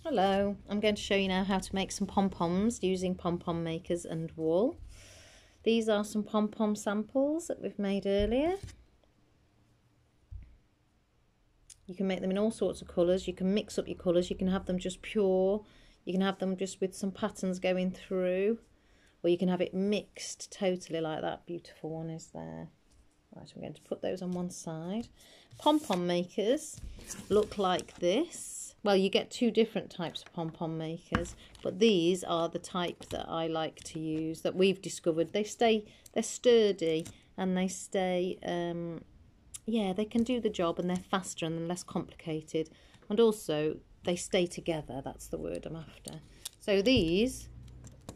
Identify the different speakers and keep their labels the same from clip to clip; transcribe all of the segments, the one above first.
Speaker 1: Hello, I'm going to show you now how to make some pom-poms using pom-pom makers and wool. These are some pom-pom samples that we've made earlier. You can make them in all sorts of colours. You can mix up your colours. You can have them just pure. You can have them just with some patterns going through. Or you can have it mixed totally like that beautiful one is there. Right, I'm going to put those on one side. Pom-pom makers look like this. Well, you get two different types of pom-pom makers, but these are the type that I like to use, that we've discovered. They're sturdy and they stay, yeah, they can do the job and they're faster and they're less complicated. And also, they stay together, that's the word I'm after. So these,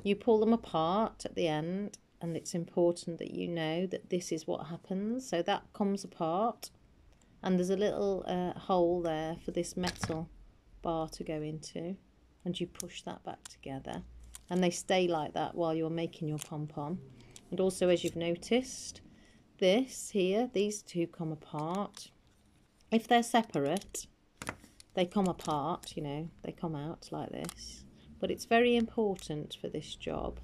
Speaker 1: you pull them apart at the end, and it's important that you know that this is what happens. So that comes apart, and there's a little hole there for this metal bar to go into, and you push that back together, and they stay like that while you're making your pom-pom. And also, as you've noticed, this here, these two come apart. If they're separate, they come apart, you know, they come out like this. But it's very important for this job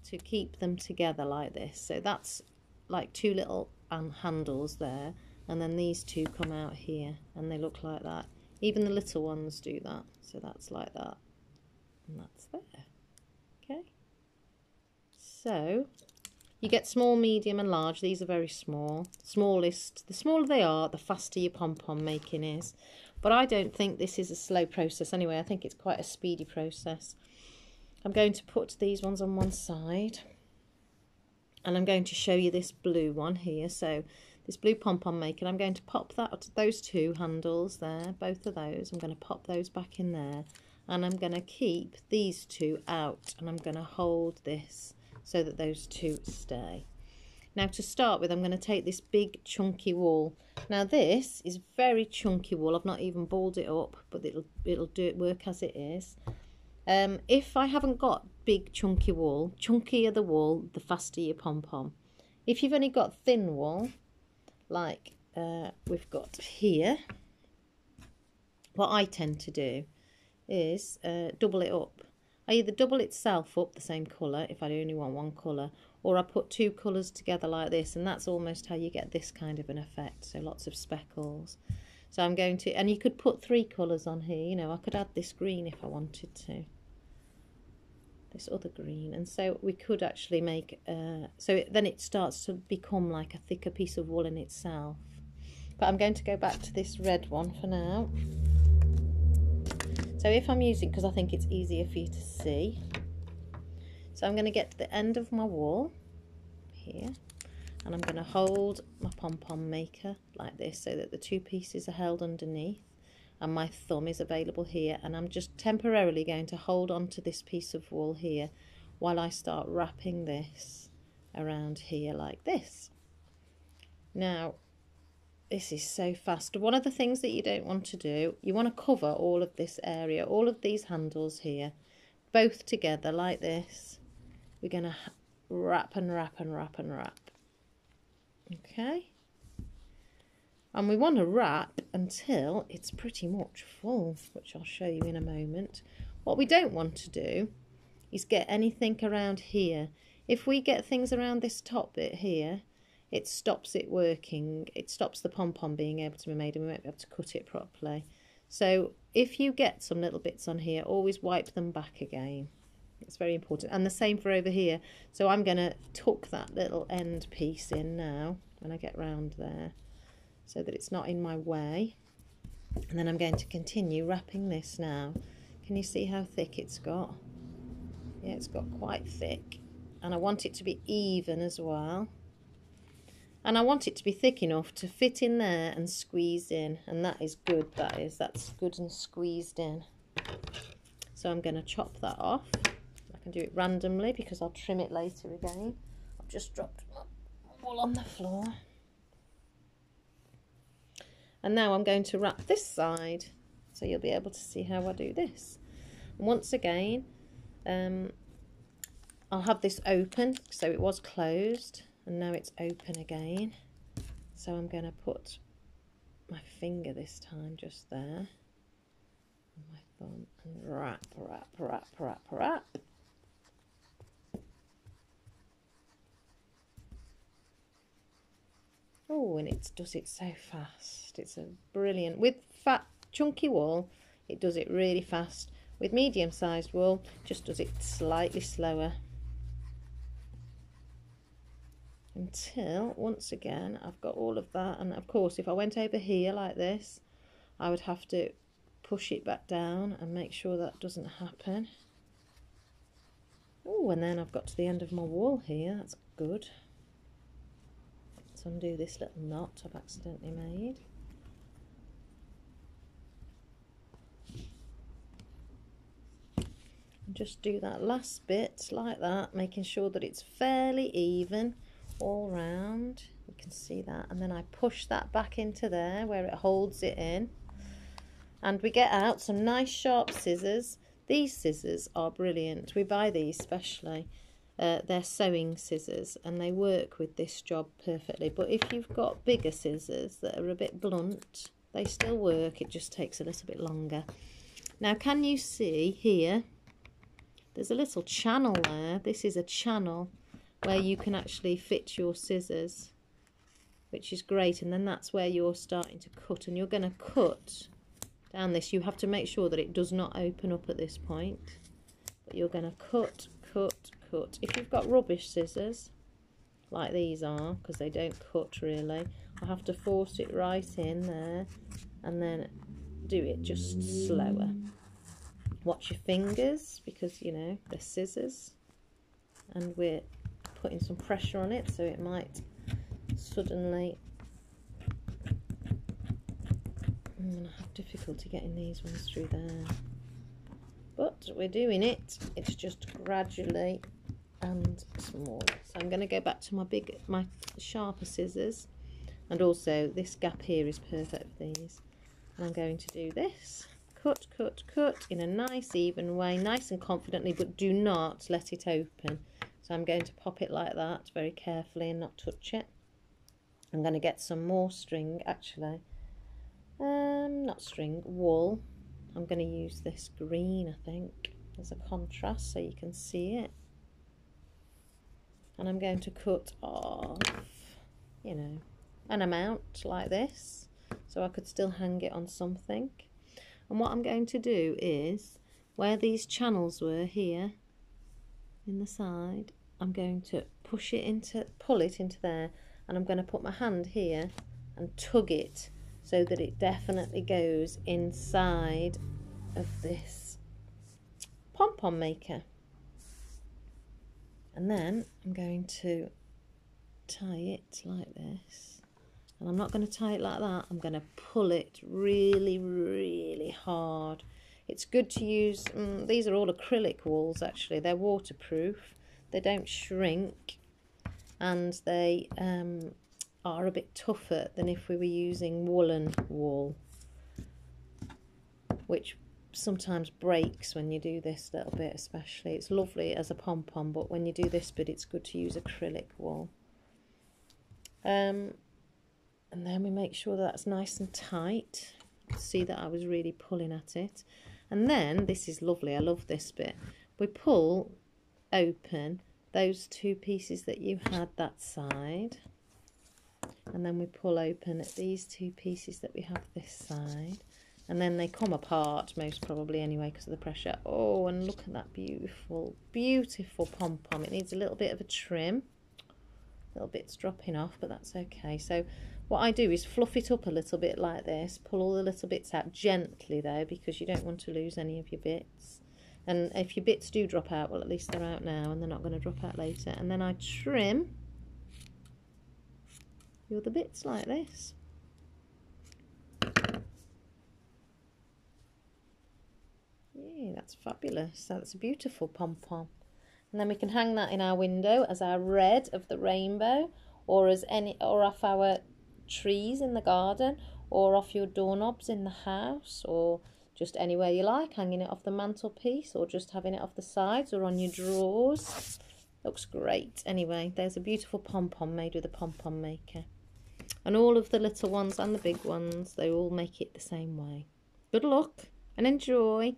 Speaker 1: to keep them together like this. So that's like two little handles there, and then these two come out here and they look like that. Even the little ones do that. So that's like that, and that's there. Okay, so you get small, medium and large. These are very small. Smallest, the smaller they are, the faster your pom-pom making is. But I don't think this is a slow process anyway. I think it's quite a speedy process. I'm going to put these ones on one side, and I'm going to show you this blue one here. So this blue pom-pom maker, I'm going to pop those two handles there, both of those. I'm going to pop those back in there, and I'm going to keep these two out, and I'm going to hold this so that those two stay. Now, to start with, I'm going to take this big chunky wool. Now this is very chunky wool. I've not even balled it up, but it'll do it work as it is. If I haven't got big chunky wool, chunkier the wool, the faster your pom-pom. If you've only got thin wool, like we've got here, what I tend to do is double it up. I either double itself up the same colour if I only want one colour, or I put two colours together like this, and that's almost how you get this kind of an effect, so lots of speckles. So I'm going to, and you could put three colours on here, you know, I could add this green if I wanted to, this other green, and so we could actually make, then it starts to become like a thicker piece of wool in itself. But I'm going to go back to this red one for now. So if I'm using, because I think it's easier for you to see, so I'm going to get to the end of my wool here, and I'm going to hold my pom-pom maker like this so that the two pieces are held underneath, and my thumb is available here, and I'm just temporarily going to hold on to this piece of wool here while I start wrapping this around here like this. Now, this is so fast. One of the things that you don't want to do, you want to cover all of this area, all of these handles here, both together like this. We're going to wrap and wrap and wrap and wrap. Okay. And we want to wrap until it's pretty much full, which I'll show you in a moment. What we don't want to do is get anything around here. If we get things around this top bit here, it stops it working. It stops the pom-pom being able to be made, and we won't be able to cut it properly. So if you get some little bits on here, always wipe them back again. It's very important. And the same for over here. So I'm going to tuck that little end piece in now when I get round there, so that it's not in my way. And then I'm going to continue wrapping this now. Can you see how thick it's got? Yeah, it's got quite thick. And I want it to be even as well. And I want it to be thick enough to fit in there and squeeze in. And that is good, that's good and squeezed in. So I'm going to chop that off. I can do it randomly because I'll trim it later again. I've just dropped wool on the floor. And now I'm going to wrap this side, so you'll be able to see how I do this. And once again, I'll have this open, so it was closed, and now it's open again. So I'm going to put my finger this time just there, and my thumb and wrap, wrap, wrap, wrap, wrap. Oh, and it does it so fast. It's a brilliant, with fat chunky wool, it does it really fast. With medium-sized wool, just does it slightly slower. Until, once again, I've got all of that. And of course, if I went over here like this, I would have to push it back down and make sure that doesn't happen. Oh, and then I've got to the end of my wool here. That's good. Let's undo this little knot I've accidentally made. And just do that last bit like that, making sure that it's fairly even all round. You can see that. And then I push that back into there where it holds it in. And we get out some nice sharp scissors. These scissors are brilliant. We buy these specially. They're sewing scissors and they work with this job perfectly. But if you've got bigger scissors that are a bit blunt, they still work. It just takes a little bit longer. Now, can you see here? There's a little channel there. This is a channel where you can actually fit your scissors, which is great. And then that's where you're starting to cut. And you're going to cut down this. You have to make sure that it does not open up at this point. But you're going to cut, cut, cut. If you've got rubbish scissors, like these are, because they don't cut really, I have to force it right in there and then do it just slower. Watch your fingers, because you know they're scissors and we're putting some pressure on it, so it might suddenly, I'm going to have difficulty getting these ones through there, but we're doing it. It's just gradually and small. So I'm going to go back to my sharper scissors, and also this gap here is perfect for these, and I'm going to do this. Cut, cut, cut in a nice even way, nice and confidently, but do not let it open. So I'm going to pop it like that very carefully and not touch it. I'm going to get some more string, actually. Not string, wool. I'm going to use this green, I think, as a contrast so you can see it. And I'm going to cut off, you know, an amount like this, so I could still hang it on something. And what I'm going to do is, where these channels were here in the side, I'm going to pull it into there, and I'm going to put my hand here and tug it so that it definitely goes inside of this pom-pom maker. And then I'm going to tie it like this. And I'm not going to tie it like that. I'm going to pull it really, really hard. It's good to use, these are all acrylic wools actually. They're waterproof. They don't shrink. And they are a bit tougher than if we were using woolen wool, which sometimes breaks when you do this little bit especially. It's lovely as a pom-pom, but when you do this bit, it's good to use acrylic wool. And then we make sure that's nice and tight. See that I was really pulling at it. And then, this is lovely, I love this bit. We pull open those two pieces that you had that side. And then we pull open these two pieces that we have this side. And then they come apart, most probably anyway, because of the pressure. Oh, and look at that beautiful, beautiful pom-pom. It needs a little bit of a trim. Little bits dropping off, but that's okay. So what I do is fluff it up a little bit like this, pull all the little bits out gently though, because you don't want to lose any of your bits. And if your bits do drop out, well, at least they're out now and they're not going to drop out later. And then I trim the other bits like this. Yeah, that's fabulous. That's a beautiful pom-pom. And then we can hang that in our window as our red of the rainbow, or off our trees in the garden, or off your doorknobs in the house, or just anywhere you like, hanging it off the mantelpiece, or just having it off the sides or on your drawers. Looks great. Anyway, there's a beautiful pom-pom made with a pom-pom maker. And all of the little ones and the big ones, they all make it the same way. Good luck and enjoy.